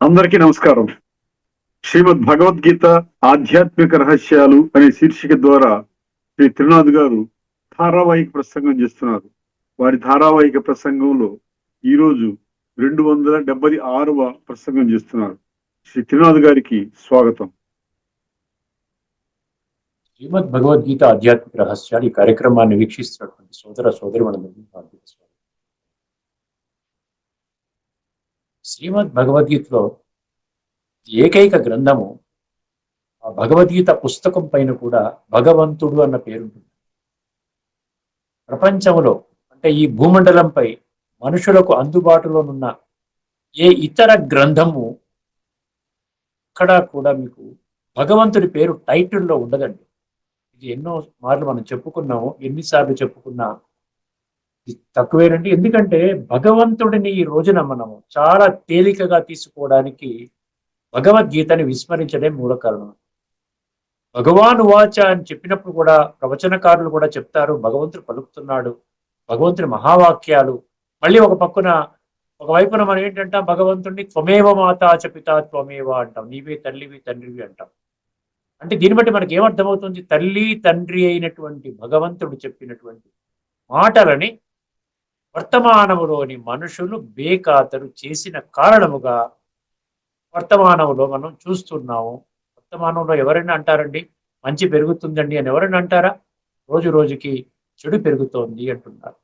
అందరికీ నమస్కారం. శ్రీమద్ భగవద్గీత ఆధ్యాత్మిక రహస్యాలు అనే శీర్షిక ద్వారా శ్రీ త్రినాథ్ గారు ధారావాహిక ప్రసంగం చేస్తున్నారు. వారి ధారావాహిక ప్రసంగంలో ఈరోజు 276వ ప్రసంగం చేస్తున్నారు. శ్రీ త్రినాథ్ గారికి స్వాగతం. శ్రీమద్ భగవద్గీత ఆధ్యాత్మిక రహస్యాలు ఈ కార్యక్రమాన్ని వీక్షిస్తున్నటువంటి సోదర సోదరిమణులందరికీ హార్దిక స్వాగతం. శ్రీమద్ భగవద్గీతలో ఏకైక గ్రంథము, ఆ భగవద్గీత పుస్తకం పైన కూడా భగవంతుడు అన్న పేరుంటుంది. ప్రపంచంలో అంటే ఈ భూమండలంపై మనుషులకు అందుబాటులోనున్న ఏ ఇతర గ్రంథము ఎక్కడా కూడా మీకు భగవంతుడి పేరు టైటిల్లో ఉండదండి. ఇది ఎన్నో మార్లు మనం చెప్పుకున్నాము, ఎన్నిసార్లు చెప్పుకున్నా తక్కువేనండి. ఎందుకంటే భగవంతుడిని ఈ రోజున మనము చాలా తేలికగా తీసుకోవడానికి భగవద్గీతని విస్మరించడం మూల కారణం. భగవాన్ వాచ అని చెప్పినప్పుడు కూడా ప్రవచనకారులు కూడా చెప్తారు, భగవంతుడు పలుకుతున్నాడు, భగవంతుడి మహావాక్యాలు. మళ్ళీ ఒకవైపున మనం ఏంటంటాం, భగవంతుడిని త్వమేవ మాతా చ పితా త్వమేవ అంటాం, నీవే తల్లివి తండ్రివి అంటాం. అంటే దీన్ని బట్టి మనకి ఏమర్థమవుతుంది, తల్లి తండ్రి అయినటువంటి భగవంతుడు చెప్పినటువంటి మాటలని వర్తమానములోని మనుషులు బేఖాతరు చేసిన కారణముగా వర్తమానంలో మనం చూస్తున్నాము. వర్తమానంలో ఎవరైనా అంటారండి మంచి పెరుగుతుందండి అని ఎవరైనా అంటారా? రోజు రోజుకి చెడు పెరుగుతోంది అంటున్నారు.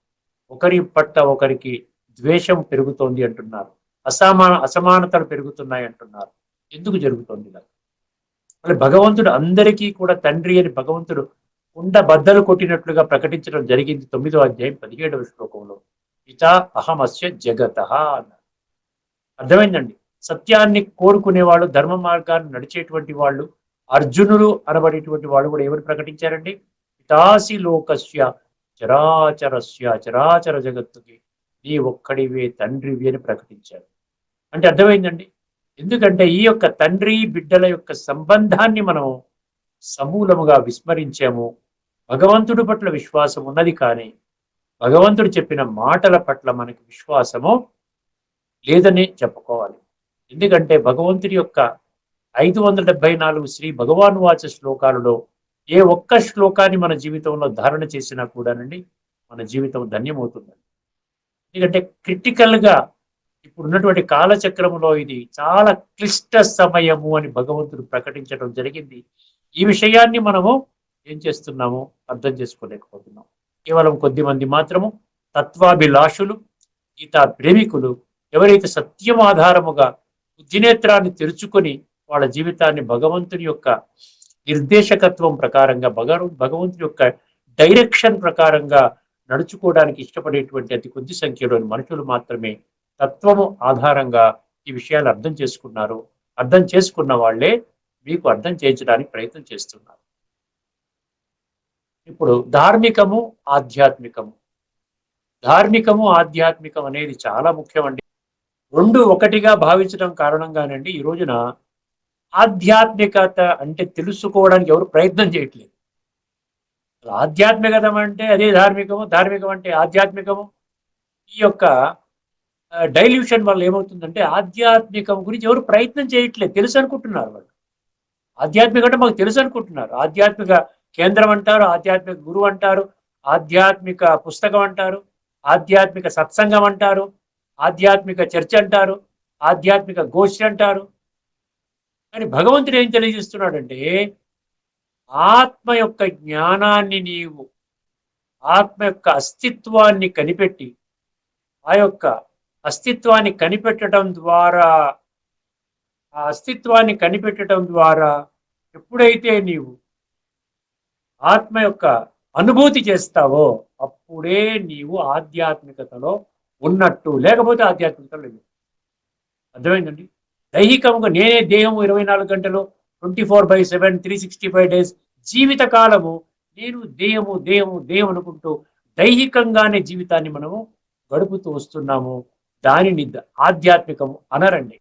ఒకరి పట్ల ఒకరికి ద్వేషం పెరుగుతోంది అంటున్నారు. అసమానతలు పెరుగుతున్నాయి అంటున్నారు. ఎందుకు జరుగుతోంది ఇలా? మళ్ళీ భగవంతుడు అందరికీ కూడా తండ్రి అని భగవంతుడు ఉండ బద్దలు కొట్టినట్లుగా ప్రకటించడం జరిగింది 9వ అధ్యాయం 17వ శ్లోకంలో. పితా అహమస్య జగతః అన్నారు. అర్థమైందండి. సత్యాన్ని కోరుకునేవాళ్ళు, ధర్మ మార్గాన్ని నడిచేటువంటి వాళ్ళు, అర్జునులు అనబడేటువంటి వాళ్ళు కూడా ఎవరు ప్రకటించారండి? పితాసి లోకస్య చరాచర జగత్తుకి నీ ఒక్కడివే తండ్రివి అని ప్రకటించారు. అంటే అర్థమైందండి. ఎందుకంటే ఈ యొక్క తండ్రి బిడ్డల యొక్క సంబంధాన్ని మనం సమూలముగా విస్మరించాము. భగవంతుడి పట్ల విశ్వాసం ఉన్నది, కానీ భగవంతుడు చెప్పిన మాటల పట్ల మనకి విశ్వాసము లేదని చెప్పుకోవాలి. ఎందుకంటే భగవంతుడి యొక్క 574 శ్రీ భగవాన్ వాచ శ్లోకాలలో ఏ ఒక్క శ్లోకాన్ని మన జీవితంలో ధారణ చేసినా కూడానండి మన జీవితం ధన్యమవుతుందండి. ఎందుకంటే క్రిటికల్గా ఇప్పుడు ఉన్నటువంటి కాలచక్రములో ఇది చాలా క్లిష్ట సమయము అని భగవంతుడు ప్రకటించడం జరిగింది. ఈ విషయాన్ని మనము ఏం చేస్తున్నాము అర్థం చేసుకోలేకపోతున్నాం. కేవలం కొద్ది మంది మాత్రము తత్వాభిలాషులు, గీతా ప్రేమికులు ఎవరైతే సత్యం ఆధారముగా బుద్ధినేత్రాన్ని తెరుచుకొని వాళ్ళ జీవితాన్ని భగవంతుని యొక్క నిర్దేశకత్వం ప్రకారంగా, భగవంతుని యొక్క డైరెక్షన్ ప్రకారంగా నడుచుకోవడానికి ఇష్టపడేటువంటి అతి కొద్ది సంఖ్యలోని మనుషులు మాత్రమే తత్వము ఆధారంగా ఈ విషయాలు అర్థం చేసుకున్నారు. అర్థం చేసుకున్న వాళ్ళే మీకు అర్థం చేయించడానికి ప్రయత్నం చేస్తున్నారు. ఇప్పుడు ధార్మికము ఆధ్యాత్మికం అనేది చాలా ముఖ్యమండి. రెండు ఒకటిగా భావించడం కారణంగానండి ఈ రోజున ఆధ్యాత్మికత అంటే తెలుసుకోవడానికి ఎవరు ప్రయత్నం చేయట్లేదు. ఆధ్యాత్మికత అంటే అదే ధార్మికం అంటే ఆధ్యాత్మికము. ఈ యొక్క డైల్యూషన్ వల్ల ఏమవుతుందంటే ఆధ్యాత్మికం గురించి ఎవరు ప్రయత్నం చేయట్లేదు, తెలుసు అనుకుంటున్నారు. వాళ్ళు ఆధ్యాత్మిక అంటే మాకు తెలుసు అనుకుంటున్నారు. ఆధ్యాత్మిక కేంద్రం అంటారు, ఆధ్యాత్మిక గురువు అంటారు, ఆధ్యాత్మిక పుస్తకం అంటారు, ఆధ్యాత్మిక సత్సంగం అంటారు, ఆధ్యాత్మిక చర్చ అంటారు, ఆధ్యాత్మిక గోష్ఠి అంటారు. కానీ భగవంతుడు ఏం తెలియజేస్తున్నాడంటే ఆత్మ యొక్క జ్ఞానాన్ని నీవు, ఆత్మ యొక్క అస్తిత్వాన్ని కనిపెట్టి, ఆ యొక్క అస్తిత్వాన్ని కనిపెట్టడం ద్వారా ఎప్పుడైతే నీవు ఆత్మ యొక్క అనుభూతి చేస్తావో అప్పుడే నీవు ఆధ్యాత్మికతలో ఉన్నట్టు, లేకపోతే ఆధ్యాత్మికతలో లేదు. అర్థమైందండి. దైహికంగా నేనే దేహము 24 గంటలు 24/7 365 days జీవిత కాలము నేను దేహము అనుకుంటూ దైహికంగానే జీవితాన్ని మనము గడుపుతూ వస్తున్నాము. దానిని ఆధ్యాత్మికము అనరండి.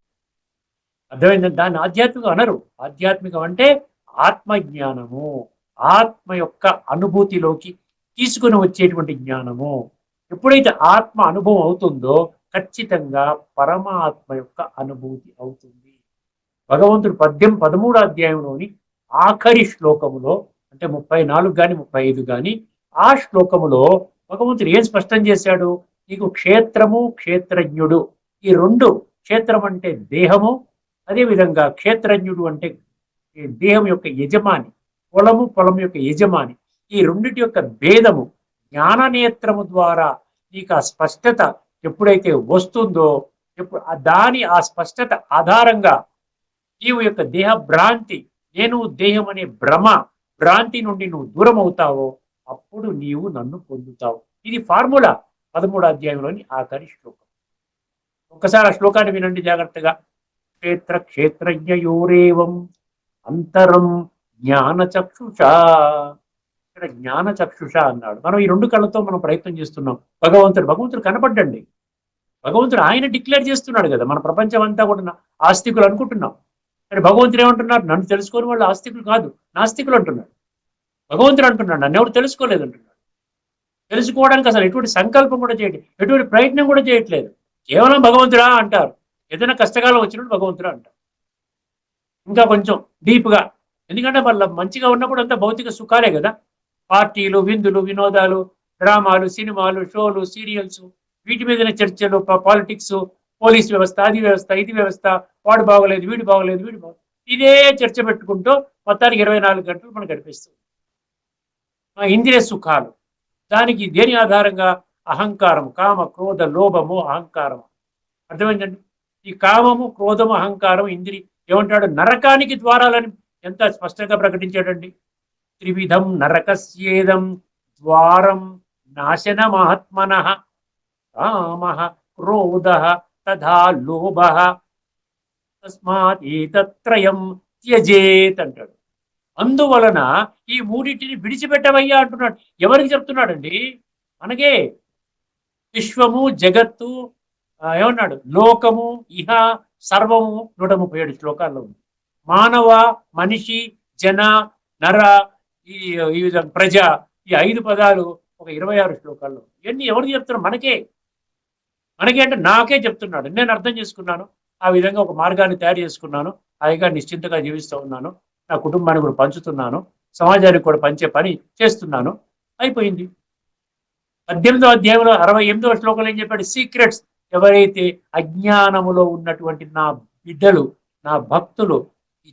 అర్థమైందండి. దాన్ని ఆధ్యాత్మికం అనరు. ఆధ్యాత్మికం అంటే ఆత్మజ్ఞానము, ఆత్మ యొక్క అనుభూతిలోకి తీసుకుని వచ్చేటువంటి జ్ఞానము. ఎప్పుడైతే ఆత్మ అనుభవం అవుతుందో ఖచ్చితంగా పరమాత్మ యొక్క అనుభూతి అవుతుంది. భగవంతుడు 13వ అధ్యాయంలోని ఆఖరి శ్లోకములో, అంటే 34 కానీ 35 కానీ, ఆ శ్లోకములో భగవంతుడు ఏం స్పష్టం చేశాడు? నీకు క్షేత్రము, క్షేత్రజ్ఞుడు, ఈ రెండు, క్షేత్రం అంటే దేహము, అదేవిధంగా క్షేత్రజ్ఞుడు అంటే ఈ దేహం యొక్క యజమాని, పొలం యొక్క యజమాని, ఈ రెండిటి యొక్క భేదము జ్ఞాననేత్రము ద్వారా నీకు ఆ స్పష్టత ఎప్పుడైతే వస్తుందో, ఎప్పుడు దాని ఆ స్పష్టత ఆధారంగా నీవు యొక్క దేహ భ్రాంతి, నేను దేహం అనే భ్రాంతి నుండి నువ్వు దూరం అవుతావో అప్పుడు నీవు నన్ను పొందుతావు. ఇది ఫార్ములా 13వ అధ్యాయంలోని ఆఖరి శ్లోకం. ఒక్కసారి ఆ శ్లోకాన్ని వినండి జాగ్రత్తగా. క్షేత్రజ్ఞయోరేవం అంతరం జ్ఞానచక్షుష. ఇక్కడ జ్ఞానచక్షుష అన్నాడు. మనం ఈ రెండు కళ్ళతో మనం ప్రయత్నం చేస్తున్నాం. భగవంతుడు కనపడ్డండి. భగవంతుడు ఆయన డిక్లేర్ చేస్తున్నాడు కదా. మన ప్రపంచం అంతా కూడా ఆస్తికులు అనుకుంటున్నాం. కానీ భగవంతుడు ఏమంటున్నారు? నన్ను తెలుసుకోని వాళ్ళు ఆస్తికులు కాదు, నాస్తికులు అంటున్నాడు. భగవంతుడు అంటున్నాడు నన్ను ఎవరు తెలుసుకోలేదు అంటున్నాడు. తెలుసుకోవడానికి అసలు ఎటువంటి సంకల్పం కూడా చేయడం, ఎటువంటి ప్రయత్నం కూడా చేయట్లేదు. కేవలం భగవంతుడా అంటారు. ఏదైనా కష్టకాలం వచ్చినప్పుడు భగవంతుడా అంటారు. ఇంకా కొంచెం డీప్గా, ఎందుకంటే వాళ్ళ మంచిగా ఉన్నప్పుడు అంతా భౌతిక సుఖాలే కదా. పార్టీలు, విందులు, వినోదాలు, డ్రామాలు, సినిమాలు, షోలు, సీరియల్స్, వీటి మీదనే చర్చలు, పాలిటిక్స్, పోలీస్ వ్యవస్థ, అది వ్యవస్థ, ఇది వ్యవస్థ, వాడు బాగోలేదు, వీడు బాగోలేదు, వీడు బాగోలేదు, ఇదే చర్చ పెట్టుకుంటూ మొత్తానికి 24 గంటలు మనం గడిపిస్తుంది. ఇంద్రియ సుఖాలు, దానికి దేని ఆధారంగా? అహంకారం, కామ, క్రోధ, లోభము, అహంకారం. అర్థమైందండి? ఈ కామము, క్రోధము, అహంకారం, ఇంద్రి ఏమంటాడు? నరకానికి ద్వారాలని ఎంత స్పష్టంగా ప్రకటించాడండి. త్రివిధం నరకస్యేదం ద్వారం నాశన మహాత్మన కామ, క్రోధ తథా లోభ తస్మాత్ ఏతత్రయం త్యజేత్ అంటాడు. అందువలన ఈ మూడింటిని విడిచిపెట్టవయ్యా అంటున్నాడు. ఎవరికి చెప్తున్నాడండి? మనకే. విశ్వము, జగత్తు, ఏమన్నాడు? లోకము, ఇహ, సర్వము 137 శ్లోకాల్లో ఉంది. మానవ, మనిషి, జన, నర, ఈ ఈ విధంగా ప్రజ, ఈ 5 పదాలు ఒక 26 శ్లోకాల్లో. ఇవన్నీ ఎవరికి చెప్తున్నాడు? మనకే అంటే నాకే చెప్తున్నాడు. నేను అర్థం చేసుకున్నాను, ఆ విధంగా ఒక మార్గాన్ని తయారు చేసుకున్నాను, హాయిగా నిశ్చింతగా జీవిస్తూ ఉన్నాను, నా కుటుంబాన్ని కూడా పంచుతున్నాను, సమాజానికి కూడా పంచే పని చేస్తున్నాను, అయిపోయింది. 18వ అధ్యాయంలో 68వ శ్లోకంలో ఏం చెప్పాడు? సీక్రెట్స్. ఎవరైతే అజ్ఞానములో ఉన్నటువంటి నా బిడ్డలు, నా భక్తులు,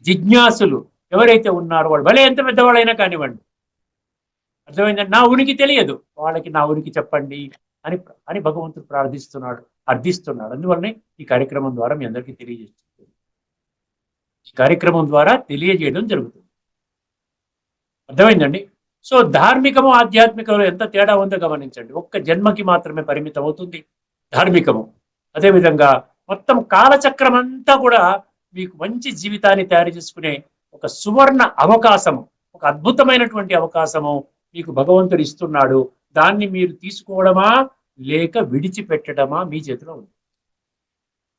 జిజ్ఞాసులు ఎవరైతే ఉన్నారో వాళ్ళు భలే ఎంత పెద్దవాళ్ళైనా కానివ్వండి, అర్థమైందండి, నా ఉనికి తెలియదు వాళ్ళకి నా ఉనికి చెప్పండి అని అని భగవంతుడు ప్రార్థిస్తున్నాడు, అర్థిస్తున్నాడు. అందువల్లనే ఈ కార్యక్రమం ద్వారా మీ అందరికీ తెలియజేస్తుంది. ఈ కార్యక్రమం ద్వారా తెలియజేయడం జరుగుతుంది. అర్థమైందండి? సో ధార్మికము, ఆధ్యాత్మికంలో ఎంత తేడా ఉందో గమనించండి. ఒక్క జన్మకి మాత్రమే పరిమితం అవుతుంది ధార్మికము. అదేవిధంగా మొత్తం కాలచక్రం అంతా కూడా మీకు మంచి జీవితాన్ని తయారు చేసుకునే ఒక సువర్ణ అవకాశము, ఒక అద్భుతమైనటువంటి అవకాశము మీకు భగవంతుడు ఇస్తున్నాడు. దాన్ని మీరు తీసుకోవడమా లేక విడిచిపెట్టడమా మీ చేతిలో ఉంది.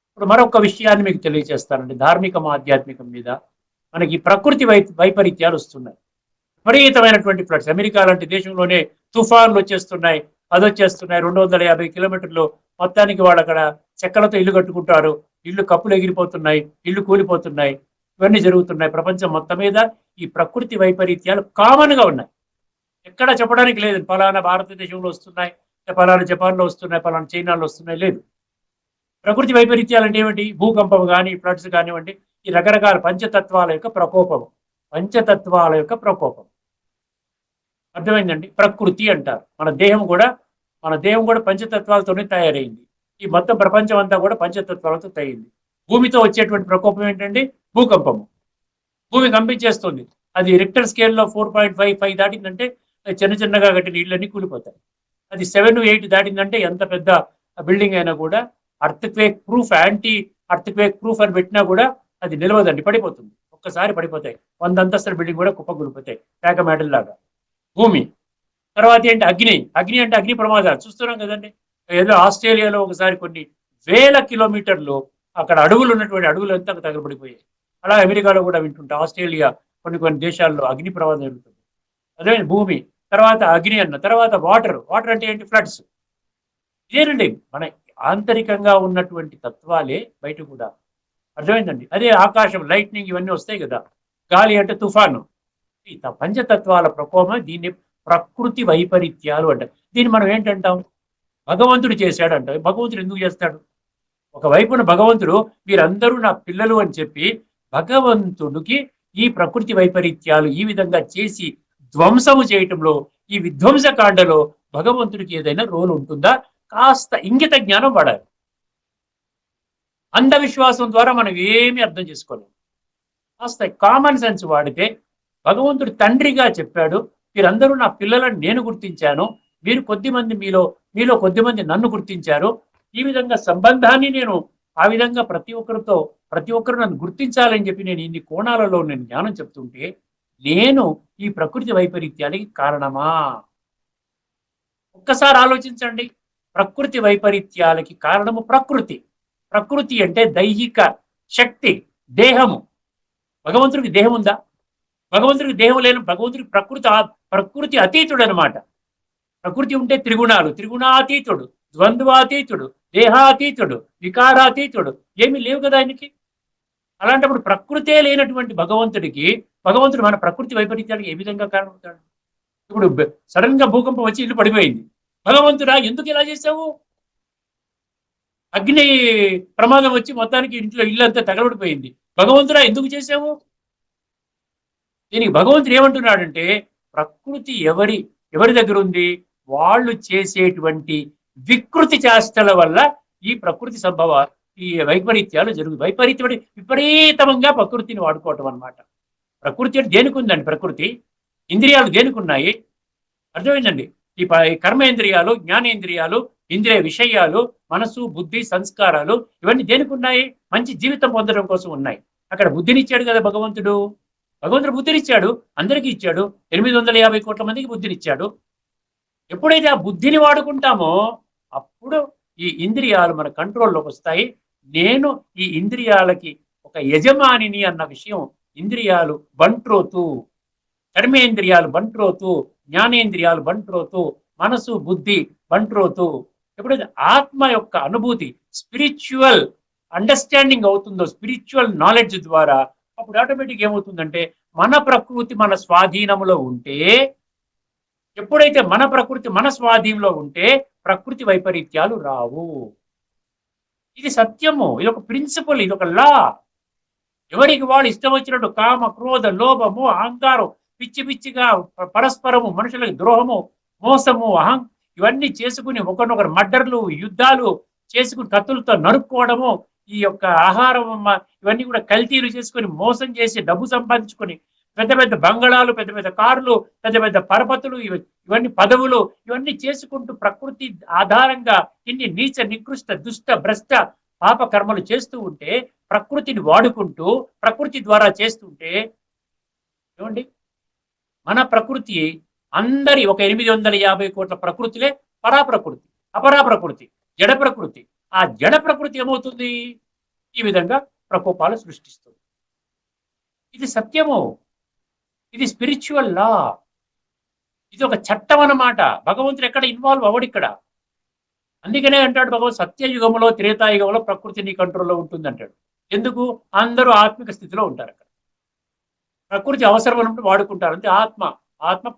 ఇప్పుడు మరొక విషయాన్ని మీకు తెలియజేస్తానండి. ధార్మికం, ఆధ్యాత్మికం మీద మనకి ప్రకృతి వైపరీత్యాలు వస్తున్నాయి. విపరీతమైనటువంటి ఫ్లడ్స్. అమెరికా లాంటి దేశంలోనే తుఫాన్లు వచ్చేస్తున్నాయి, అదొచ్చేస్తున్నాయి. 250 కిలోమీటర్లు మొత్తానికి వాళ్ళు అక్కడ చెక్కలతో ఇల్లు కట్టుకుంటారు, ఇల్లు కప్పులు ఎగిరిపోతున్నాయి, ఇల్లు కూలిపోతున్నాయి, ఇవన్నీ జరుగుతున్నాయి. ప్రపంచం మొత్తం మీద ఈ ప్రకృతి వైపరీత్యాలు కామన్ గా ఉన్నాయి. ఎక్కడ చెప్పడానికి లేదు ఫలానా భారతదేశంలో వస్తున్నాయి, ఫలానా జపాన్లో వస్తున్నాయి, ఫలానా చైనాలో వస్తున్నాయి, లేదు. ప్రకృతి వైపరీత్యాలు అంటే ఏమిటి? భూకంపం కానీ, ఫ్లడ్స్ కానివ్వండి, ఈ రకరకాల పంచతత్వాల యొక్క ప్రకోపం. పంచతత్వాల యొక్క ప్రకోపం. అర్థమైందండి? ప్రకృతి అంటారు. మన దేహం కూడా పంచతత్వాలతోనే తయారైంది. ఈ మొత్తం ప్రపంచం అంతా కూడా పంచతత్వాలతో తయారైంది. భూమితో వచ్చేటువంటి ప్రకోపం ఏంటండి? భూకంపము. భూమి కంపించేస్తుంది. అది రిక్టర్ స్కేల్లో 4.55 దాటిందంటే చిన్న చిన్నగా కట్టిన ఇళ్ళన్నీ కూలిపోతాయి. అది 7, 8 దాటిందంటే ఎంత పెద్ద బిల్డింగ్ అయినా కూడా earth quake proof, anti earth quake proof అని పెట్టినా కూడా అది నిలవదండి, పడిపోతుంది. ఒక్కసారి పడిపోతాయి. 100 అంతస్తుల బిల్డింగ్ కూడా కుప్పకూలిపోతాయి, పేక మేడల్లాగా. భూమి తర్వాత ఏంటి? అగ్ని. అగ్ని అంటే అగ్ని ప్రమాదాలు చూస్తున్నాం కదండి. ఏదో ఆస్ట్రేలియాలో ఒకసారి కొన్ని వేల కిలోమీటర్లు అక్కడ అడవులు ఉన్నటువంటి అడవులు అంతా తగలబడిపోయాయి. అలా అమెరికాలో కూడా వింటుంటాం. ఆస్ట్రేలియా కొన్ని దేశాల్లో అగ్ని ప్రమాదం జరుగుతుంది. అదే భూమి, తర్వాత అగ్ని అన్న తర్వాత వాటర్. వాటర్ అంటే ఏంటి? ఫ్లడ్స్. ఇదేనండి మన ఆంతరికంగా ఉన్నటువంటి తత్వాలే బయట కూడా. అర్థమైందండి. అదే ఆకాశం, లైట్నింగ్ ఇవన్నీ వస్తాయి కదా. గాలి అంటే తుఫాను. ఈ పంచతత్వాల ప్రకోపం, దీన్ని ప్రకృతి వైపరీత్యాలు అంటారు. దీన్ని మనం ఏంటంటాం? భగవంతుడు చేశాడు అంటాం. భగవంతుడు ఎందుకు చేస్తాడు? ఒకవైపున భగవంతుడు మీరందరూ నా పిల్లలు అని చెప్పి భగవంతుడికి ఈ ప్రకృతి వైపరీత్యాలు ఈ విధంగా చేసి ధ్వంసము చేయటంలో, ఈ విధ్వంస కాండలో భగవంతుడికి ఏదైనా రోల్ ఉంటుందా? కాస్త ఇంగిత జ్ఞానం వాడాలి. అంధవిశ్వాసం ద్వారా మనం ఏమీ అర్థం చేసుకోలేము. కాస్త కామన్ సెన్స్ వాడితే, భగవంతుడు తండ్రిగా చెప్పాడు, మీరందరూ నా పిల్లలను నేను గుర్తించాను, మీరు కొద్దిమంది మీలో కొద్దిమంది నన్ను గుర్తించారు, ఈ విధంగా సంబంధాన్ని నేను ఆ విధంగా ప్రతి ఒక్కరు నన్ను గుర్తించాలని చెప్పి నేను ఇన్ని కోణాలలో నేను జ్ఞానం చెప్తుంటే, నేను ఈ ప్రకృతి వైపరీత్యానికి కారణమా? ఒక్కసారి ఆలోచించండి. ప్రకృతి వైపరీత్యాలకి కారణము ప్రకృతి. ప్రకృతి అంటే దైహిక శక్తి, దేహము. భగవంతుడికి దేహం ఉందా? భగవంతుడికి దేహం లేని, భగవంతుడికి ప్రకృతి అతీతుడు అనమాట. ప్రకృతి ఉంటే త్రిగుణాలు, త్రిగుణాతీతుడు, ద్వంద్వాతీతుడు, దేహాతీతుడు, వికారాతీతుడు, ఏమీ లేవు కదా ఆయనకి. అలాంటప్పుడు ప్రకృతే లేనటువంటి భగవంతుడు మన ప్రకృతి వైపరీత్యానికి ఏ విధంగా కారణమవుతాడు? ఇప్పుడు సడన్ గా భూకంపం వచ్చి ఇల్లు పడిపోయింది. భగవంతుడా ఎందుకు ఇలా చేసావు? అగ్ని ప్రమాదం వచ్చి మొత్తానికి ఇల్లు అంతా తగలబడిపోయింది. భగవంతుడా ఎందుకు చేసావు? దీనికి భగవంతుడు ఏమంటున్నాడంటే, ప్రకృతి ఎవరి దగ్గర ఉంది? వాళ్ళు చేసేటువంటి వికృతి చేష్టల వల్ల ఈ ప్రకృతి సంభవ, ఈ వైపరీత్యాలు జరుగుతాయి. విపరీతంగా ప్రకృతిని వాడుకోవటం అన్నమాట. ప్రకృతి అంటే దేనికి ఉందండి? ప్రకృతి ఇంద్రియాలు దేనికి ఉన్నాయి? అర్థమైందండి. ఈ కర్మేంద్రియాలు, జ్ఞానేంద్రియాలు, ఇంద్రియ విషయాలు, మనసు, బుద్ధి, సంస్కారాలు ఇవన్నీ దేనికి ఉన్నాయి? మంచి జీవితం పొందడం కోసం ఉన్నాయి. అక్కడ బుద్ధినిచ్చాడు కదా భగవంతుడు. భగవంతుడు బుద్ధినిచ్చాడు, అందరికీ ఇచ్చాడు. 850 కోట్ల మందికి బుద్ధినిచ్చాడు. ఎప్పుడైతే ఆ బుద్ధిని వాడుకుంటామో అప్పుడు ఈ ఇంద్రియాలు మన కంట్రోల్లోకి వస్తాయి. నేను ఈ ఇంద్రియాలకి ఒక యజమానిని అన్న విషయం ఇంద్రియాలు బంట్రోతు, కర్మేంద్రియాలు బంట్రోతు, జ్ఞానేంద్రియాలు బంట్రోతు, మనసు, బుద్ధి బంట్రోతు. ఎప్పుడైతే ఆత్మ యొక్క అనుభూతి, స్పిరిచువల్ అండర్స్టాండింగ్ అవుతుందో, స్పిరిచువల్ నాలెడ్జ్ ద్వారా, అప్పుడు ఆటోమేటిక్ ఏమవుతుందంటే మన ప్రకృతి మన స్వాధీనంలో ఉంటే, ఎప్పుడైతే మన ప్రకృతి మన స్వాధీనంలో ఉంటే ప్రకృతి వైపరీత్యాలు రావు. ఇది సత్యము, ఇది ఒక ప్రిన్సిపల్, ఇది ఒక లా. ఎవరికి వాళ్ళు ఇష్టం వచ్చినట్టు కామ, క్రోధ, లోభము, అహంకారం, పిచ్చి పిచ్చిగా పరస్పరము మనుషులకు ద్రోహము, మోసము, ఇవన్నీ చేసుకుని ఒకరినొకరు మర్డర్లు, యుద్ధాలు చేసుకుని కత్తులతో నరుక్కోవడము, ఈ యొక్క ఆహారం ఇవన్నీ కూడా కల్తీలు చేసుకొని మోసం చేసి డబ్బు సంపాదించుకొని పెద్ద పెద్ద బంగళాలు, పెద్ద పెద్ద కార్లు, పెద్ద పెద్ద పరపతులు, ఇవన్నీ పదవులు, ఇవన్నీ చేసుకుంటూ ప్రకృతి ఆధారంగా ఇన్ని నీచ, నికృష్ట, దుష్ట, భ్రష్ట పాప కర్మలు చేస్తూ ఉంటే, ప్రకృతిని వాడుకుంటూ ప్రకృతి ద్వారా చేస్తుంటే ఏమండి, మన ప్రకృతి అందరి ఒక 850 కోట్ల ప్రకృతిలే పరాప్రకృతి, అపరాప్రకృతి, జడ ప్రకృతి. ఆ జడ ప్రకృతి ఏమవుతుంది? ఈ విధంగా ప్రకోపాలు సృష్టిస్తుంది. ఇది సత్యము, ఇది స్పిరిచువల్ లా, ఇది ఒక చట్టం అన్నమాట. భగవంతుడు ఎక్కడ ఇన్వాల్వ్ అవ్వడు ఇక్కడ. అందుకనే అంటాడు భగవంతుడు, సత్యయుగంలో, త్రేతాయుగంలో ప్రకృతి నీ కంట్రోల్లో ఉంటుంది అంటాడు. ఎందుకు? అందరూ ఆత్మిక స్థితిలో ఉంటారు అక్కడ. ప్రకృతి అవసరం అన్నప్పుడు వాడుకుంటారు అంతే. ఆత్మ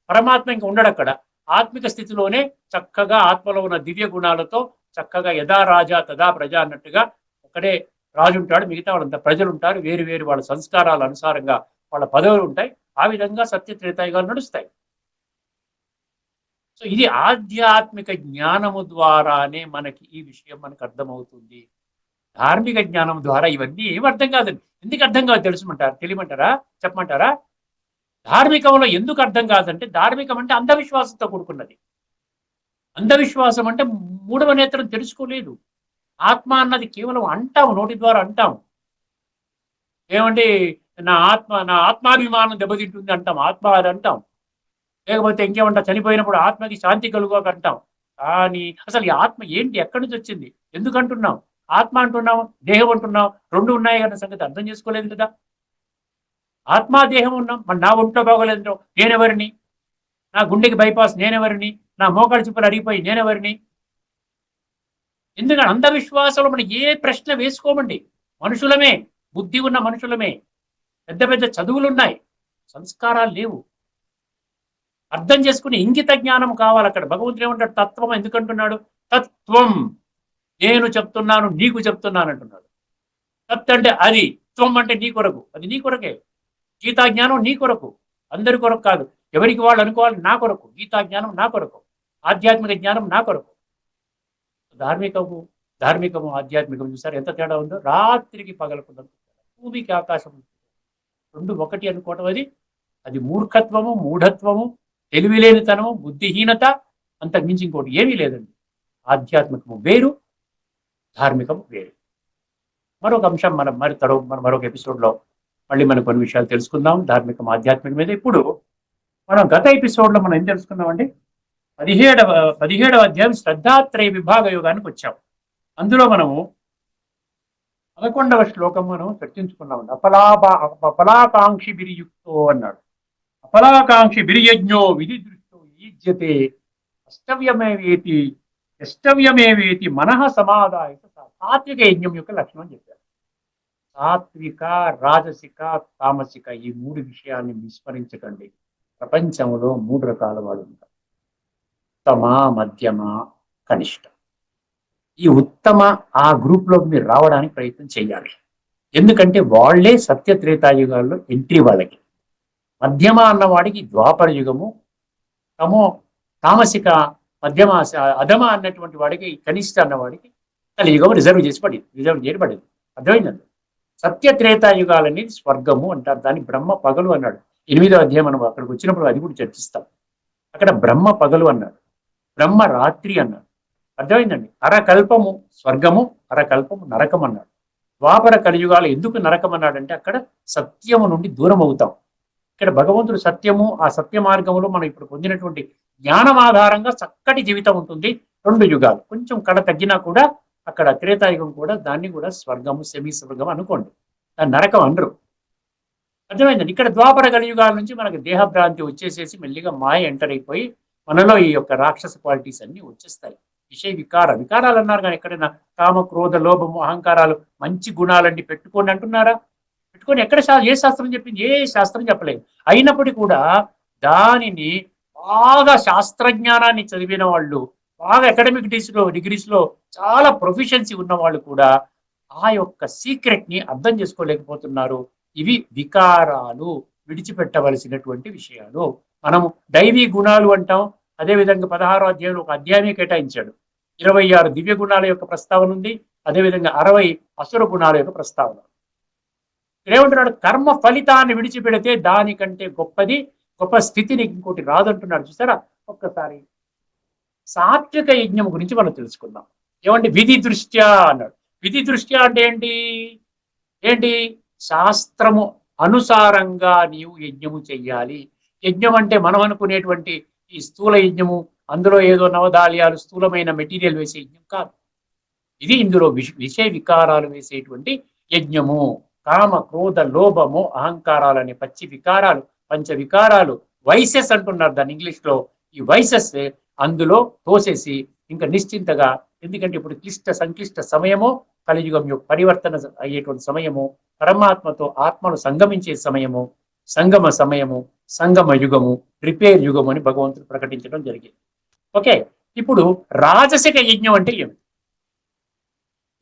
పరమాత్మ ఇంకా ఉండడు అక్కడ. ఆత్మిక స్థితిలోనే చక్కగా ఆత్మలో ఉన్న దివ్య గుణాలతో చక్కగా యథా రాజా తదా ప్రజ అన్నట్టుగా ఒకడే రాజు ఉంటాడు, మిగతా వాళ్ళంతా ప్రజలు ఉంటారు. వేరు వేరు వాళ్ళ సంస్కారాల అనుసారంగా వాళ్ళ పదవులు ఉంటాయి. ఆ విధంగా సత్య త్రేతాయుగాలు నడుస్తాయి. సో ఇది ఆధ్యాత్మిక జ్ఞానము ద్వారానే మనకి ఈ విషయం మనకు అర్థమవుతుంది. ధార్మిక జ్ఞానం ద్వారా ఇవన్నీ ఏం అర్థం కాదండి. ఎందుకు అర్థం కాదు తెలియమంటారా? చెప్పమంటారా? ధార్మికంలో ఎందుకు అర్థం కాదంటే, ధార్మికం అంటే అంధవిశ్వాసంతో కూడుకున్నది. అంధవిశ్వాసం అంటే మూడవ నేత్రం తెలుసుకోలేదు. ఆత్మ అన్నది కేవలం అంటాం, నోటి ద్వారా అంటాం. ఏమంటే నా ఆత్మాభిమానం దెబ్బతింటుంది అంటాం, ఆత్మ అది అంటాం. లేకపోతే ఇంకేమంటా, చనిపోయినప్పుడు ఆత్మకి శాంతి కలుగుక అంటాం. కానీ అసలు ఈ ఆత్మ ఏంటి, ఎక్కడి నుంచి వచ్చింది, ఎందుకు అంటున్నాం? ఆత్మ అంటున్నాం, దేహం అంటున్నాం, రెండు ఉన్నాయి అన్న సంగతి అర్థం చేసుకోలేదు కదా. ఆత్మ దేహం ఉన్నాం. మరి నా ఒంట్లో బాగోలేదు, నేనెవరిని? నా గుండెకి బైపాస్ నేనెవరిని? నా మోకాళ్ళ చిప్పలు అరిగిపోయి నేనెవరిని? ఎందుకంటే అంధవిశ్వాసంలో మనం ఏ ప్రశ్న వేసుకోమండి. మనుషులమే, బుద్ధి ఉన్న మనుషులమే, పెద్ద పెద్ద చదువులున్నాయి, సంస్కారాలు లేవు. అర్థం చేసుకుని ఇంగిత జ్ఞానం కావాలి. అక్కడ భగవంతుడు ఏమంటాడు? తత్వం ఎందుకంటున్నాడు? తత్వం, నేను చెప్తున్నాను, నీకు చెప్తున్నాను అంటున్నాడు. తత్ అంటే అది, త్వం అంటే నీ కొరకు, అది నీ కొరకే. గీతా జ్ఞానం నీ కొరకు, అందరి కొరకు కాదు. ఎవరికి వాళ్ళు అనుకోవాలి, నా కొరకు. గీతా జ్ఞానం నా కొరకు, ఆధ్యాత్మిక జ్ఞానం నా కొరకు. ధార్మికము ధార్మికము ఆధ్యాత్మికము చూసారు ఎంత తేడా ఉందో? రాత్రికి పగలకుండా, భూమికి ఆకాశం రెండు ఒకటి అనుకోవటం, అది అది మూర్ఖత్వము, మూఢత్వము, తెలివిలేనితనము, బుద్ధిహీనత, అంతకు మించి ఇంకోటి ఏమీ లేదండి. ఆధ్యాత్మికము వేరు, ధార్మికము వేరు. మరొక అంశం మనం మరొక ఎపిసోడ్లో మళ్ళీ మనం కొన్ని విషయాలు తెలుసుకుందాం ధార్మికం ఆధ్యాత్మికం మీద. ఇప్పుడు మనం గత ఎపిసోడ్లో మనం ఏం తెలుసుకున్నామండి? 17వ అధ్యాయం శ్రద్ధాత్రయ విభాగ యోగానికి వచ్చాం. అందులో మనము 11వ శ్లోకం మనం చర్చించుకున్నామండి. అఫలాకాంక్షి బిరియుక్తో అన్నాడు. అఫలాకాంక్షి బిరియజ్ఞో విధి దృష్టో ఈజ్యతే అష్టవ్యమేవేతి మనః సమాదాయ. సాత్విక యజ్ఞం యొక్క లక్షణం చెప్పారు. సాత్విక, రాజసిక, తామసిక, ఈ మూడు విషయాన్ని విస్మరించకండి. ప్రపంచంలో 3 రకాల వాడు ఉంటారు: ఉత్తమ, మధ్యమ, కనిష్ట. ఈ ఉత్తమ ఆ గ్రూప్ లోకి మీరు రావడానికి ప్రయత్నం చేయాలి. ఎందుకంటే వాళ్లే సత్యత్రేతాయుగాల్లో ఎంట్రీ వాళ్ళకి. మధ్యమ అన్నవాడికి ద్వాపర యుగము, తామసిక మధ్యమ అధమ అన్నటువంటి వాడికి కనిష్ట అన్నవాడికి కలియుగం రిజర్వ్ చేయబడింది. అర్థమైందండి? సత్యత్రేతాయుగాలనేది స్వర్గము అంటారు. దాన్ని బ్రహ్మ పగలు అన్నాడు. 8వ అధ్యాయం మనం అక్కడికి వచ్చినప్పుడు అది కూడా చర్చిస్తాం. అక్కడ బ్రహ్మ పగలు అన్నాడు, బ్రహ్మ రాత్రి అన్నాడు. అర్థమైందండి? అరకల్పము స్వర్గము, అరకల్పము నరకం అన్నాడు. ద్వాపర కలియుగాలు ఎందుకు నరకం అన్నాడంటే అక్కడ సత్యము నుండి దూరం అవుతాం. ఇక్కడ భగవంతుడు సత్యము, ఆ సత్య మార్గంలో మనం ఇప్పుడు పొందినటువంటి జ్ఞానం ఆధారంగా చక్కటి జీవితం ఉంటుంది. 2 యుగాలు కొంచెం కడ తగ్గినా కూడా అక్కడ త్రేతాయుగం కూడా దాన్ని కూడా స్వర్గము, సెమీ స్వర్గం అనుకోండి, దాన్ని నరకం అనరు. అర్థమైందండి? ఇక్కడ ద్వాపర కలియుగాల నుంచి మనకు దేహభ్రాంతి వచ్చేసేసి మెల్లిగా మాయ ఎంటర్ అయిపోయి మనలో ఈ యొక్క రాక్షస క్వాలిటీస్ అన్ని వచ్చేస్తాయి. విషయ వికారాలు అన్నారు కానీ ఎక్కడైనా కామ, క్రోధ, లోభము, అహంకారాలు మంచి గుణాలన్నీ పెట్టుకోండి అంటున్నారా? పెట్టుకొని ఎక్కడ ఏ శాస్త్రం చెప్పింది? ఏ శాస్త్రం చెప్పలేదు. అయినప్పటికీ కూడా దానిని బాగా శాస్త్రజ్ఞానాన్ని చదివిన వాళ్ళు, బాగా అకాడమిక్ డిగ్రీస్లో చాలా ప్రొఫిషియన్సీ ఉన్న వాళ్ళు కూడా ఆ యొక్క సీక్రెట్ ని అర్థం చేసుకోలేకపోతున్నారు. ఇవి వికారాలు, విడిచిపెట్టవలసినటువంటి విషయాలు. మనము దైవీ గుణాలు అంటాం. అదేవిధంగా 16వ అధ్యాయంలో ఒక అధ్యాయమే కేటాయించాడు. 26 దివ్య గుణాల యొక్క ప్రస్తావన ఉంది. అదేవిధంగా 60 అసుర గుణాల యొక్క ప్రస్తావన. ఏమంటున్నాడు? కర్మ ఫలితాన్ని విడిచిపెడితే దానికంటే గొప్ప స్థితిని ఇంకోటి రాదంటున్నాడు. చూసారా? ఒక్కసారి సాత్విక యజ్ఞం గురించి మనం తెలుసుకుందాం. ఏమంటే విధి దృష్ట్యా అన్నాడు. విధి దృష్ట్యా అంటే ఏంటి? శాస్త్రము అనుసారంగా నీవు యజ్ఞము చెయ్యాలి. యజ్ఞం అంటే మనం అనుకునేటువంటి ఈ స్థూల యజ్ఞము, అందులో ఏదో నవధాన్యాలు స్థూలమైన మెటీరియల్ వేసే యజ్ఞం కాదు. ఇది ఇందులో విషయ వికారాలు వేసేటువంటి యజ్ఞము. కామ, క్రోధ, లోభము, అహంకారాలనే పచ్చి వికారాలు, పంచ వికారాలు, వైసెస్ అంటున్నారు దాన్ని ఇంగ్లీష్లో. ఈ వైసెస్ అందులో తోసేసి ఇంకా నిశ్చింతగా, ఎందుకంటే ఇప్పుడు సంక్లిష్ట సమయము, కలియుగం యొక్క పరివర్తన అయ్యేటువంటి సమయము, పరమాత్మతో ఆత్మను సంగమించే సమయము, సంగమ యుగము, రిపేర్ యుగము అని భగవంతుడు ప్రకటించడం జరిగింది. ఓకే, ఇప్పుడు రాజసిక యజ్ఞం అంటే ఏమిటి?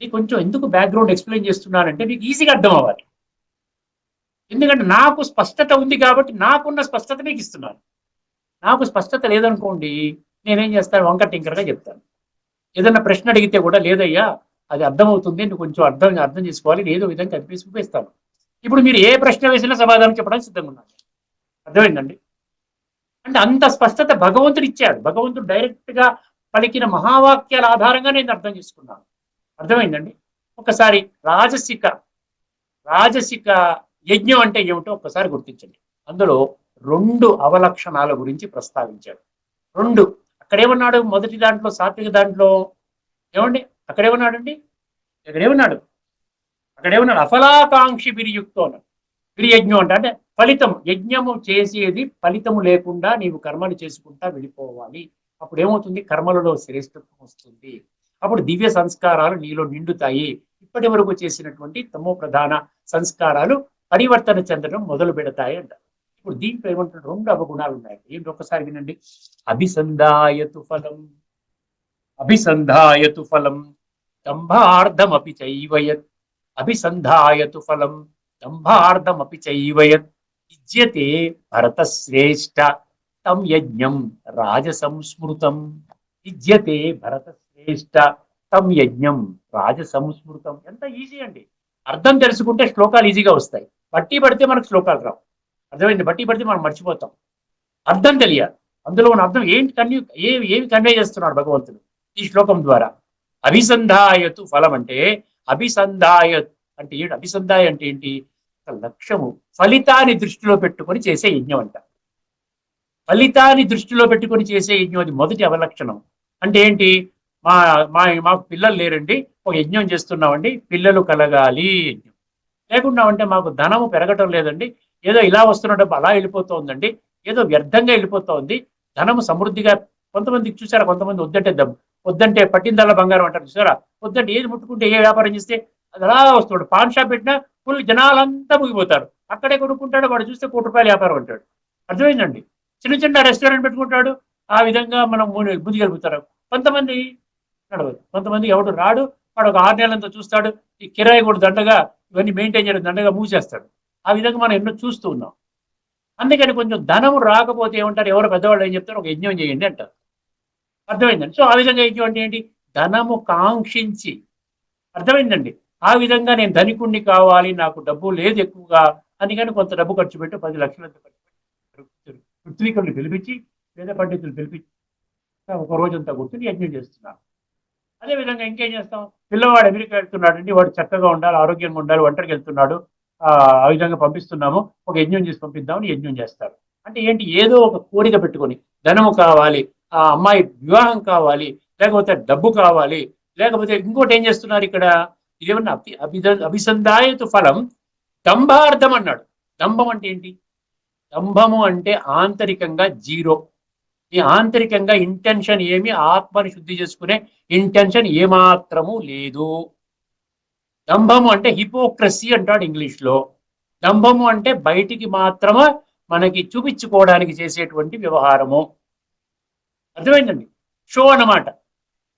ఇది కొంచెం ఎందుకు బ్యాక్గ్రౌండ్ ఎక్స్ప్లెయిన్ చేస్తున్నానంటే మీకు ఈజీగా అర్థం అవ్వాలి. ఎందుకంటే నాకు స్పష్టత ఉంది కాబట్టి నాకున్న స్పష్టత మీకు ఇస్తున్నాను. నాకు స్పష్టత లేదనుకోండి, నేనేం చేస్తాను? వంక టింకరగా చెప్తాను. ఏదన్నా ప్రశ్న అడిగితే కూడా లేదయ్యా అది అర్థమవుతుంది, నువ్వు కొంచెం అర్థం చేసుకోవాలి, ఏదో విధంగా కనిపేసి చూపిస్తాను. ఇప్పుడు మీరు ఏ ప్రశ్న వేసినా సమాధానం చెప్పడానికి సిద్ధంగా ఉన్నాను. అర్థమైందండి? అంటే అంత స్పష్టత భగవంతుడు ఇచ్చాడు. భగవంతుడు డైరెక్ట్ గా పలికిన మహావాక్యాల ఆధారంగా నేను అర్థం చేసుకున్నాను. అర్థమైందండి? ఒకసారి రాజసిక యజ్ఞం అంటే ఏమిటో ఒక్కసారి గుర్తించండి. అందులో 2 అవలక్షణాల గురించి ప్రస్తావించాడు. 2 అక్కడేమన్నాడు? మొదటి దాంట్లో సాత్విక దాంట్లో ఏమండి? అక్కడేమన్నాడండి? అక్కడేమన్నాడు? అఫలాకాంక్షి బిరియుక్తో అన్నాడు. బిరియజ్ఞం అంటే ఫలితం. యజ్ఞము చేసేది ఫలితము లేకుండా నీవు కర్మలు చేసుకుంటా వెళ్ళిపోవాలి. అప్పుడు ఏమవుతుంది? కర్మలలో శ్రేష్ఠత్వం వస్తుంది. అప్పుడు దివ్య సంస్కారాలు నీలో నిండుతాయి. ఇప్పటి వరకు చేసినటువంటి తమో ప్రధాన సంస్కారాలు పరివర్తన చెందడం మొదలు పెడతాయి అంట. ఇప్పుడు దీంట్లో ఏమంటారు, 2 అవగుణాలు ఉన్నాయి. ఏంటి ఒక్కసారి వినండి. అభిసంధాయతు ఫలం, అభిసంధాయతు ఫలం దంభార్థమపి చైవయత్, అభిసంధాయతు ఫలం దంభార్థమపి చైవయత్, విద్యతే భరతశ్రేష్ఠ తం యజ్ఞం రాజసంస్మృతం, విద్యతే భరతశ్రేష్ఠ తం యజ్ఞం రాజసంస్మృతం. ఎంత ఈజీ అండి. అర్థం తెలుసుకుంటే శ్లోకాలు ఈజీగా వస్తాయి. బట్టి పడితే మనకు శ్లోకాలు రావు. అర్థమైంది? బట్టి పడితే మనం మర్చిపోతాం. అర్థం తెలియాలి. అందులో ఉన్న అర్థం ఏంటి ఏమి కన్వే చేస్తున్నాడు భగవంతుడు ఈ శ్లోకం ద్వారా. అభిసంధాయతు ఫలం అంటే, అభిసంధాయ అంటే ఏంటి? అభిసంధాయ అంటే ఏంటి? ఒక లక్ష్యము, ఫలితాన్ని దృష్టిలో పెట్టుకొని చేసే యజ్ఞం అంట. ఫలితాన్ని దృష్టిలో పెట్టుకొని చేసే యజ్ఞం, అది మొదటి అవలక్షణం. అంటే ఏంటి? మా మాకు పిల్లలు లేరండి, ఒక యజ్ఞం చేస్తున్నామండి, పిల్లలు కలగాలి యజ్ఞం. లేకుండా మాకు ధనము పెరగటం లేదండి, ఏదో ఇలా వస్తున్న డబ్బు అలా వెళ్ళిపోతుందండి, ఏదో వ్యర్థంగా వెళ్ళిపోతుంది, ధనము సమృద్ధిగా. కొంతమందికి చూసారా, కొంతమంది వద్దంటే వద్దంటే పట్టిందల్లా బంగారం అంటారు చూసారా, వద్దంటే ఏది ముట్టుకుంటే ఏ వ్యాపారం చేస్తే అది అలా వస్తాడు. పాన్ షాప్ పెట్టినా ఫుల్ జనాలంతా ముగిపోతారు. అక్కడే కొనుక్కుంటాడు, వాడు చూస్తే ₹1,00,00,000 వ్యాపారం అంటాడు. అర్థమైందండి? చిన్న చిన్న రెస్టారెంట్ పెట్టుకుంటాడు. ఆ విధంగా మనం ముందుకెళ్ళిపోతారు. కొంతమంది నడవదు, కొంతమంది ఎవడు రాడు, వాడు ఒక 6 నెలలంతా చూస్తాడు, ఈ కిరాయి కూడా దండగా, ఇవన్నీ మెయింటైన్ చేయడం దండగా మూసేస్తాడు. ఆ విధంగా మనం ఎన్నో చూస్తూ ఉన్నాం. అందుకని కొంచెం ధనం రాకపోతే ఏమంటారు, ఎవరు పెద్దవాళ్ళు ఏం చెప్తారు, ఒక యజ్ఞం చేయండి అంటారు. అర్థమైందండి? సో ఆ విధంగా యజ్ఞం అంటే ఏంటి? ధనము కాంక్షించి. అర్థమైందండి? ఆ విధంగా నేను ధనికుణ్ణి కావాలి, నాకు డబ్బు లేదు ఎక్కువగా, అందుకని కొంత డబ్బు ఖర్చు పెట్టి 10 లక్షలు ఖర్చు పెట్టి పృథ్వీకుల్ని పిలిపించి, వేద పండితులు పిలిపించి ఒక రోజంతా కూర్చొని యజ్ఞం చేస్తున్నారు. అదేవిధంగా ఇంకేం చేస్తాం? పిల్లవాడు అమెరికా వెళ్తున్నాడండి, వాడు చక్కగా ఉండాలి, ఆరోగ్యంగా ఉండాలి, ఒంటరికి వెళ్తున్నాడు, ఆ విధంగా పంపిస్తున్నాము, ఒక యజ్ఞం చేసి పంపిద్దామని యజ్ఞం చేస్తారు. అంటే ఏంటి? ఏదో ఒక కోరిక పెట్టుకొని, ధనము కావాలి, ఆ అమ్మాయి వివాహం కావాలి, లేకపోతే డబ్బు కావాలి, లేకపోతే ఇంకోటి ఏం చేస్తున్నారు ఇక్కడ, ఇదేమన్నా అభిసంధాయతు ఫలం దంభార్థం అన్నాడు. దంభం అంటే ఏంటి? దంభము అంటే ఆంతరికంగా జీరో. ఈ ఆంతరికంగా ఇంటెన్షన్ ఏమి, ఆత్మని శుద్ధి చేసుకునే ఇంటెన్షన్ ఏమాత్రము లేదు. దంభము అంటే హిపోక్రసీ అంటాడు ఇంగ్లీష్లో. దంభము అంటే బయటికి మాత్రమే మనకి చూపించుకోవడానికి చేసేటువంటి వ్యవహారము. అర్థమైందండి? షో అన్నమాట.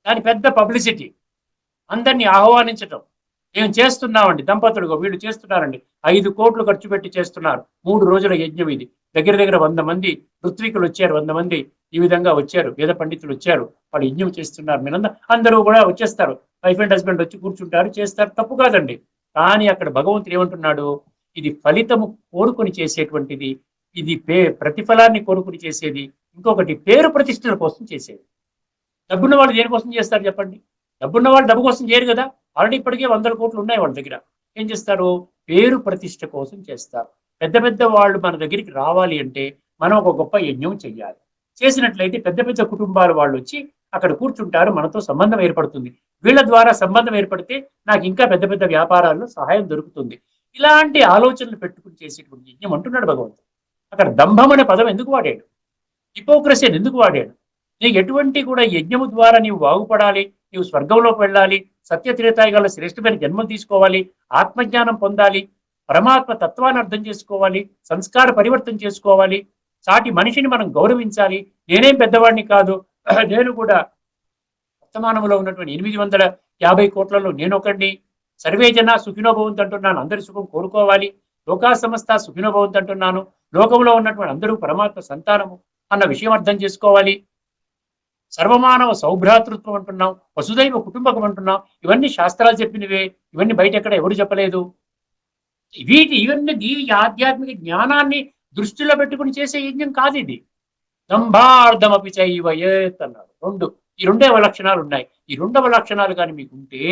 దాని పెద్ద పబ్లిసిటీ, అందరినీ ఆహ్వానించటం. మేము చేస్తున్నామండి, దంపతులుగా వీళ్ళు చేస్తున్నారండి, 5 కోట్లు ఖర్చు పెట్టి చేస్తున్నారు, 3 రోజుల యజ్ఞం ఇది. దగ్గర దగ్గర 100 మంది ఋత్వికులు వచ్చారు, 100 మంది ఈ విధంగా వచ్చారు, వేద పండితులు వచ్చారు, వాళ్ళు యజ్ఞం చేస్తున్నారు. అందరూ కూడా వచ్చేస్తారు, వైఫ్ అండ్ హస్బెండ్ వచ్చి కూర్చుంటారు, చేస్తారు, తప్పు కాదండి. కానీ అక్కడ భగవంతుడు ఏమంటున్నాడు? ఇది ఫలితము కోరుకుని చేసేటువంటిది, ఇది ప్రతిఫలాన్ని కోరుకుని చేసేది, ఇంకొకటి పేరు ప్రతిష్టల కోసం చేసేది. డబ్బున్న వాళ్ళు దేనికోసం చేస్తారు చెప్పండి? డబ్బున్న వాళ్ళు డబ్బు కోసం చేయరు కదా. ఆల్రెడీ ఇప్పటికే 100 కోట్లు ఉన్నాయి వాళ్ళ దగ్గర. ఏం చేస్తారు? పేరు ప్రతిష్ట కోసం చేస్తారు. పెద్ద పెద్ద వాళ్ళు మన దగ్గరికి రావాలి అంటే మనం ఒక గొప్ప యజ్ఞం చెయ్యాలి. చేసినట్లయితే పెద్ద పెద్ద కుటుంబాల వాళ్ళు వచ్చి అక్కడ కూర్చుంటారు, మనతో సంబంధం ఏర్పడుతుంది. వీళ్ళ ద్వారా సంబంధం ఏర్పడితే నాకు ఇంకా పెద్ద పెద్ద వ్యాపారాల్లో సహాయం దొరుకుతుంది. ఇలాంటి ఆలోచనలు పెట్టుకుని చేసేటువంటి యజ్ఞం అంటున్నాడు భగవంతుడు. అక్కడ దంభం అనే పదం ఎందుకు వాడాడు? హిపోక్రసీ అని ఎందుకు వాడాడు? నీకు ఎటువంటి కూడా యజ్ఞము ద్వారా నీవు బాగుపడాలి, నీవు స్వర్గంలోకి వెళ్ళాలి, సత్యత్రేతాయుగాల శ్రేష్టమైన జన్మం తీసుకోవాలి, ఆత్మజ్ఞానం పొందాలి, పరమాత్మ తత్వాన్ని అర్థం చేసుకోవాలి, సంస్కార పరివర్తన చేసుకోవాలి, సాటి మనిషిని మనం గౌరవించాలి. నేనేం పెద్దవాడిని కాదు, నేను కూడా వర్తమానంలో ఉన్నటువంటి 850 కోట్లలో నేను ఒకడిని, సర్వే జన సుఖినోభవంతు అంటున్నాను, అందరి సుఖం కోరుకోవాలి, లోకా సమస్త సుఖినోభవంతు అంటున్నాను, లోకంలో ఉన్నటువంటి అందరూ పరమాత్మ సంతానము అన్న విషయం అర్థం చేసుకోవాలి, సర్వమానవ సౌభ్రాతృత్వం అంటున్నాం, వసుదైవ కుటుంబకం అంటున్నాం. ఇవన్నీ శాస్త్రాలు చెప్పినవే, ఇవన్నీ బయట ఎక్కడ ఎవరు చెప్పలేదు. ఇవన్నీ ఆధ్యాత్మిక జ్ఞానాన్ని దృష్టిలో పెట్టుకుని చేసే యజ్ఞం కాదు ఇది. దంభార్థమపి చైవయేత్ అన్నాడు. ఈ 2 లక్షణాలు ఉన్నాయి. ఈ 2వ లక్షణాలు కానీ మీకుంటే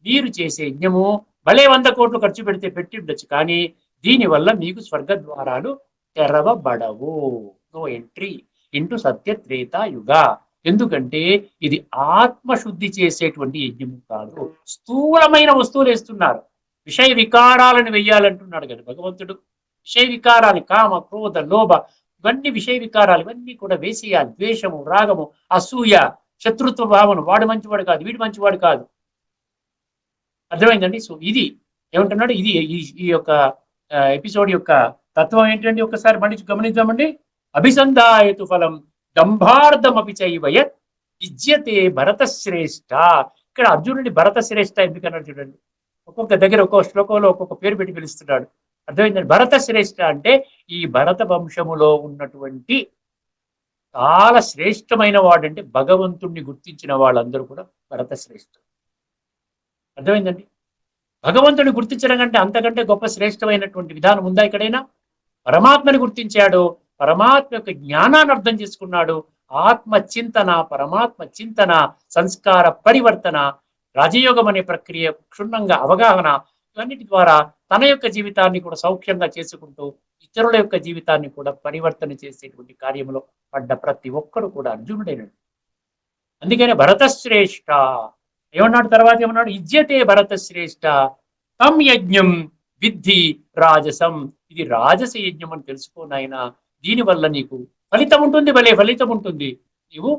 మీరు చేసే యజ్ఞము భలే 100 కోట్లు ఖర్చు పెట్టి ఉండొచ్చు, కానీ దీనివల్ల మీకు స్వర్గ ద్వారాలు తెరవబడవు. నో ఎంట్రీ ఇంటూ సత్యత్రేతాయుగ. ఎందుకంటే ఇది ఆత్మశుద్ధి చేసేటువంటి యజ్ఞము కాదు. స్థూలమైన వస్తువులు వేస్తున్నారు, విషయ వికారాలను వెయ్యాలంటున్నాడు కదా భగవంతుడు. విషయ వికారాలు, కామ క్రోధ లోభ, ఇవన్నీ విషయ వికారాలు, ఇవన్నీ కూడా వేసేయాలి. ద్వేషము, రాగము, అసూయ, శత్రుత్వ భావన, వాడు మంచివాడు కాదు, వీడు మంచివాడు కాదు, అర్థమైందండి. సో ఇది ఏమంటున్నాడు, ఇది ఈ యొక్క ఎపిసోడ్ యొక్క తత్వం ఏంటండి, ఒకసారి మళ్ళీ గమనిద్దామండి. అభిసంధాయతు ఫలం దంభార్థమపి చైవయత్ విజ్యతే భరత శ్రేష్ఠ. ఇక్కడ అర్జునుడి భరత శ్రేష్ఠ ఎందుకన్నాడు చూడండి. ఒక్కొక్క దగ్గర ఒక్కొక్క శ్లోకంలో ఒక్కొక్క పేరు పెట్టి పిలుస్తున్నాడు. అర్థమైందండి. భరత శ్రేష్ఠ అంటే ఈ భరత వంశములో ఉన్నటువంటి చాలా శ్రేష్టమైన వాడంటే భగవంతుణ్ణి గుర్తించిన వాళ్ళందరూ కూడా భరత శ్రేష్ఠ. అర్థమైందండి. భగవంతుని గుర్తించడం కంటే అంతకంటే గొప్ప శ్రేష్టమైనటువంటి విధానం ఉందా ఎక్కడైనా? పరమాత్మని గుర్తించాడు, పరమాత్మ యొక్క జ్ఞానాన్ని అర్థం చేసుకున్నాడు. ఆత్మ చింతన, పరమాత్మ చింతన, సంస్కార పరివర్తన, రాజయోగం అనే ప్రక్రియ క్షుణ్ణంగా అవగాహన, ఇవన్నిటి ద్వారా తన యొక్క జీవితాన్ని కూడా సౌఖ్యంగా చేసుకుంటూ ఇతరుల యొక్క జీవితాన్ని కూడా పరివర్తన చేసేటువంటి కార్యంలో పడ్డ ప్రతి ఒక్కరు కూడా అర్జునుడైనడు. అందుకనే భరత శ్రేష్ఠ ఏమన్నాడు, తర్వాత ఏమన్నాడు, ఇజ్యతే భరత శ్రేష్ఠ తం యజ్ఞం విద్ధి రాజసం. ఇది రాజస యజ్ఞం అని తెలుసుకోనాయన. దీనివల్ల నీకు ఫలితం ఉంటుంది, భలే ఫలితం ఉంటుంది. నీవు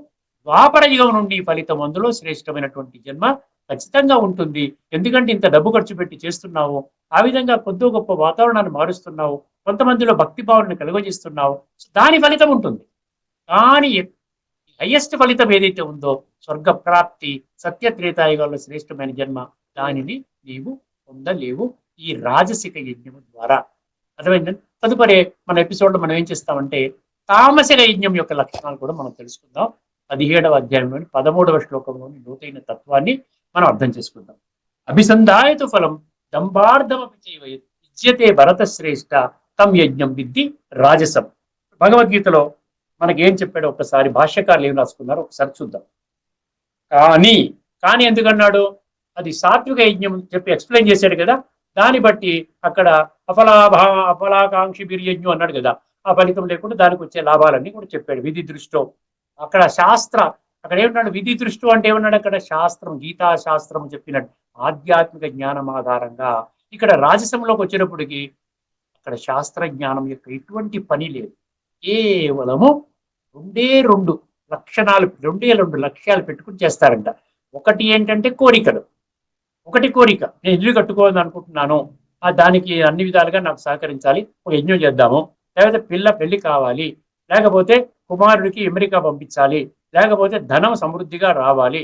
ద్వాపర యుగం నుండి ఫలితం, అందులో శ్రేష్టమైనటువంటి జన్మ ఖచ్చితంగా ఉంటుంది. ఎందుకంటే ఇంత డబ్బు ఖర్చు పెట్టి చేస్తున్నావు, ఆ విధంగా కొద్దో గొప్ప వాతావరణాన్ని మారుస్తున్నావు, కొంతమందిలో భక్తి భావనను కలుగజేస్తున్నావు, దాని ఫలితం ఉంటుంది. కానీ హైయెస్ట్ ఫలితం ఏదైతే ఉందో స్వర్గ ప్రాప్తి, సత్యత్రేతాయుగాల్లో శ్రేష్టమైన జన్మ, దానిని నీవు పొందలేవు ఈ రాజసిక యజ్ఞము ద్వారా. అర్థమైందండి. తదుపరి మన ఎపిసోడ్ లో మనం ఏం చేస్తామంటే తామసిక యజ్ఞం యొక్క లక్షణాలు కూడా మనం తెలుసుకుందాం. 17వ అధ్యాయంలోని 13వ శ్లోకంలోని లోతైన తత్వాన్ని మనం అర్థం చేసుకుందాం. అభిసంధాయతు ఫలం దంభార్థమపి చైవయత్ విజ్యతే భరత శ్రేష్ఠ తం యజ్ఞం విద్ధి రాజసం. భగవద్గీతలో మనకి ఏం చెప్పాడో ఒకసారి భాష్యకారులు ఏం రాసుకున్నారో ఒకసారి చూద్దాం. కానీ కానీ ఎందుకన్నాడు, అది సాత్విక యజ్ఞం చెప్పి ఎక్స్ప్లెయిన్ చేశాడు కదా, దాన్ని బట్టి అక్కడ అఫలాకాంక్షి బిర్యజ్ఞం అన్నాడు కదా, ఆ ఫలితం లేకుండా దానికి వచ్చే లాభాలన్నీ కూడా చెప్పాడు విధి దృష్టో. అక్కడ అక్కడ ఏమన్నాడు, విధి దృష్టి అంటే ఏమన్నాడు, అక్కడ శాస్త్రం, గీతా శాస్త్రం చెప్పినట్టు ఆధ్యాత్మిక జ్ఞానం ఆధారంగా. ఇక్కడ రాజసంలోకి వచ్చినప్పటికీ అక్కడ శాస్త్ర జ్ఞానం యొక్క ఎటువంటి పని లేదు. కేవలము రెండు లక్షణాలు, రెండు లక్ష్యాలు పెట్టుకుని చేస్తారంట. ఒకటి ఏంటంటే కోరికలు. ఒకటి కోరిక, నేను ఇల్లు కట్టుకోవాలని అనుకుంటున్నాను, దానికి అన్ని విధాలుగా నాకు సహకరించాలి, ఒక యజ్ఞం చేద్దాము. లేకపోతే పెళ్లి కావాలి, లేకపోతే కుమారుడికి అమెరికా పంపించాలి, లేకపోతే ధనం సమృద్ధిగా రావాలి.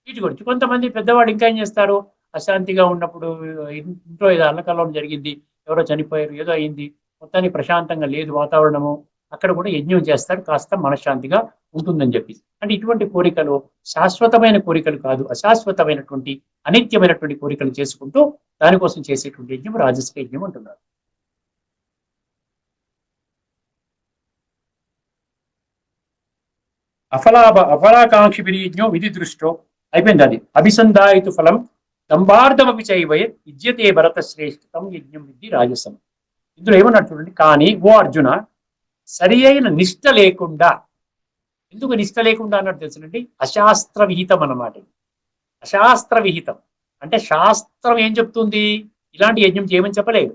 వీటి గురించి కొంతమంది పెద్దవాళ్ళు ఇంకా ఏం చేస్తారు, అశాంతిగా ఉన్నప్పుడు ఇంట్లో ఏదో అల్లకల్లం జరిగింది, ఎవరో చనిపోయారు, ఏదో అయింది, మొత్తానికి ప్రశాంతంగా లేదు వాతావరణము, అక్కడ కూడా యజ్ఞం చేస్తారు, కాస్త మనశ్శాంతిగా ఉంటుందని చెప్పి. అంటే ఇటువంటి కోరికలు శాశ్వతమైన కోరికలు కాదు, అశాశ్వతమైనటువంటి అనిత్యమైనటువంటి కోరికలు చేసుకుంటూ దానికోసం చేసేటువంటి యజ్ఞం రాజసిక యజ్ఞం అంటున్నారు. అఫలాకాంక్షి వినియజ్ఞం విధి దృష్టో అయిపోయింది. అది అభిసంధాయితు ఫలం దంభార్థమపి చైవయే విద్యతే భరత శ్రేష్ఠతం యజ్ఞం విద్ధి రాజసం. ఇందులో ఏమన్నాడు చూడండి, కానీ ఓ అర్జున సరి అయిన నిష్ట లేకుండా, ఎందుకు నిష్ట లేకుండా అన్నట్టు తెలుసునండి, అశాస్త్ర విహితం అన్నమాట. అశాస్త్ర విహితం అంటే శాస్త్రం ఏం చెప్తుంది, ఇలాంటి యజ్ఞం చేయమని చెప్పలేదు.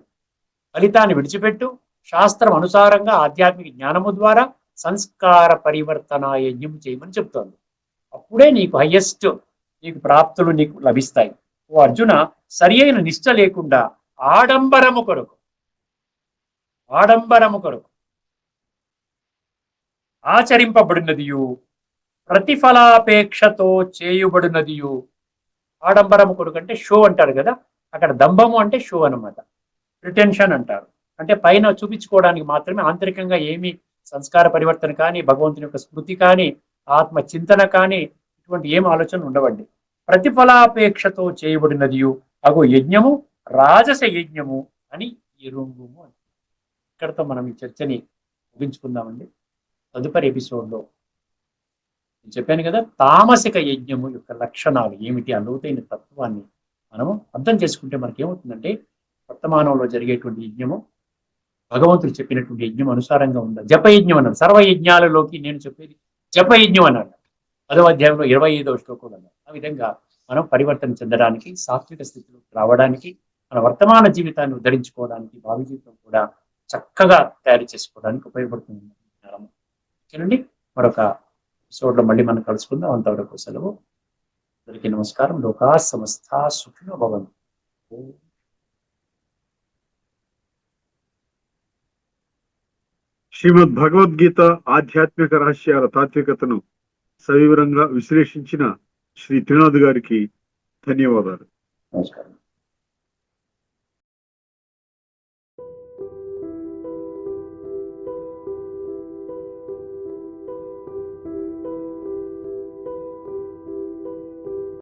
ఫలితాన్ని విడిచిపెట్టు, శాస్త్రం అనుసారంగా ఆధ్యాత్మిక జ్ఞానము ద్వారా సంస్కార పరివర్తన యజ్ఞం చేయమని చెప్తోంది. అప్పుడే నీకు హయ్యెస్ట్ నీకు ప్రాప్తులు నీకు లభిస్తాయి. ఓ అర్జున, సరి అయిన నిష్ట లేకుండా ఆడంబరము కొరకు ఆచరింపబడినదియు ప్రతిఫలాపేక్షతో చేయుబడినదియు. ఆడంబరము కొరకు అంటే షో అంటారు కదా, అక్కడ దంభము అంటే షో అనమాట, ప్రిటెన్షన్ అంటారు. అంటే పైన చూపించుకోవడానికి మాత్రమే, ఆంతరికంగా ఏమి సంస్కార పరివర్తన కానీ, భగవంతుని యొక్క స్మృతి కానీ, ఆత్మ చింతన కానీ ఇటువంటి ఏం ఆలోచన ఉండవండి. ప్రతిఫలాపేక్షతో చేయబడినదియు అగో యజ్ఞము రాజస యజ్ఞము అని ఎరుంగుము. ఇక్కడతో మనం ఈ చర్చని ముగించుకుందామండి. తదుపరి ఎపిసోడ్లో నేను చెప్పాను కదా, తామసిక యజ్ఞము యొక్క లక్షణాలు ఏమిటి, ఆ లోతైన తత్వాన్ని మనము అర్థం చేసుకుంటే మనకేమవుతుందంటే, వర్తమానంలో జరిగేటువంటి యజ్ఞము భగవంతుడు చెప్పినటువంటి యజ్ఞం అనుసారంగా ఉండాలి. జపయజ్ఞం అన్నాడు, సర్వయజ్ఞాలలోకి నేను చెప్పేది జపయజ్ఞం అన్నాడు 10వ అధ్యాయంలో 25వ శ్లోకంలో అన్నాడు. ఆ విధంగా మనం పరివర్తన చెందడానికి, సాత్విక స్థితిలో రావడానికి, మన వర్తమాన జీవితాన్ని ఉద్ధరించుకోవడానికి, భావి జీవితం కూడా చక్కగా తయారు చేసుకోవడానికి ఉపయోగపడుతుంది. ఓకేనండి, మరొక ఎపిసోడ్లో మళ్ళీ మనం కలుసుకుందాం. అంతవరకు సెలవు. అందరికీ నమస్కారం. లోకా సమస్త సుఖినో భవంతు. శ్రీమద్ భగవద్గీత ఆధ్యాత్మిక రహస్యాల తాత్వికతను సవివరంగా విశ్లేషించిన శ్రీ త్రినాథ్ గారికి ధన్యవాదాలు. నమస్కారం.